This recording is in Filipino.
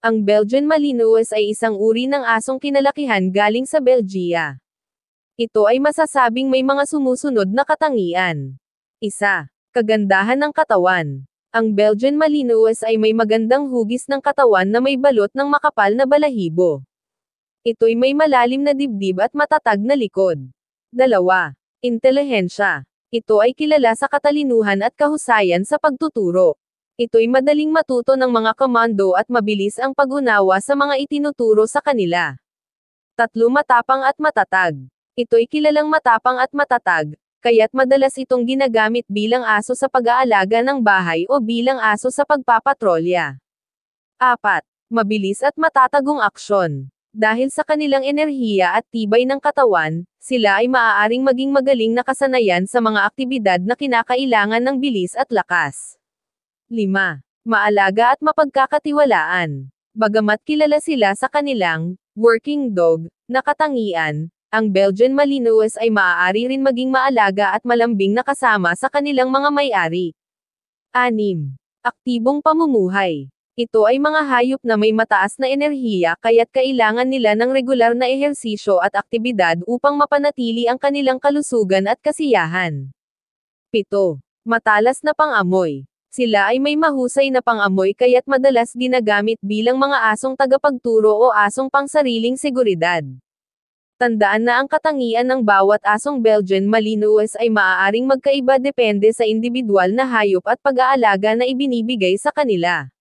Ang Belgian Malinois ay isang uri ng asong kinalakihan galing sa Belgiya. Ito ay masasabing may mga sumusunod na katangian. 1. Kagandahan ng katawan. Ang Belgian Malinois ay may magandang hugis ng katawan na may balot ng makapal na balahibo. Ito'y may malalim na dibdib at matatag na likod. 2. Intelihensya. Ito ay kilala sa katalinuhan at kahusayan sa pagtuturo. Ito'y madaling matuto ng mga komando at mabilis ang pag-unawa sa mga itinuturo sa kanila. 3. Matapang at matatag. Ito'y kilalang matapang at matatag, kaya't madalas itong ginagamit bilang aso sa pag-aalaga ng bahay o bilang aso sa pagpapatrolya. 4. Mabilis at matatagong aksyon. Dahil sa kanilang enerhiya at tibay ng katawan, sila ay maaaring maging magaling na kasanayan sa mga aktibidad na kinakailangan ng bilis at lakas. 5. Maalaga at mapagkakatiwalaan. Bagamat kilala sila sa kanilang working dog na katangian, ang Belgian Malinois ay maaari rin maging maalaga at malambing na kasama sa kanilang mga may-ari. 6. Aktibong pamumuhay. Ito ay mga hayop na may mataas na enerhiya kaya't kailangan nila ng regular na ehersisyo at aktibidad upang mapanatili ang kanilang kalusugan at kasiyahan. 7. Matalas na pang-amoy. Sila ay may mahusay na pang-amoy kaya't madalas ginagamit bilang mga asong tagapagturo o asong pangsariling seguridad. Tandaan na ang katangian ng bawat asong Belgian Malinois ay maaaring magkaiba depende sa individual na hayop at pag-aalaga na ibinibigay sa kanila.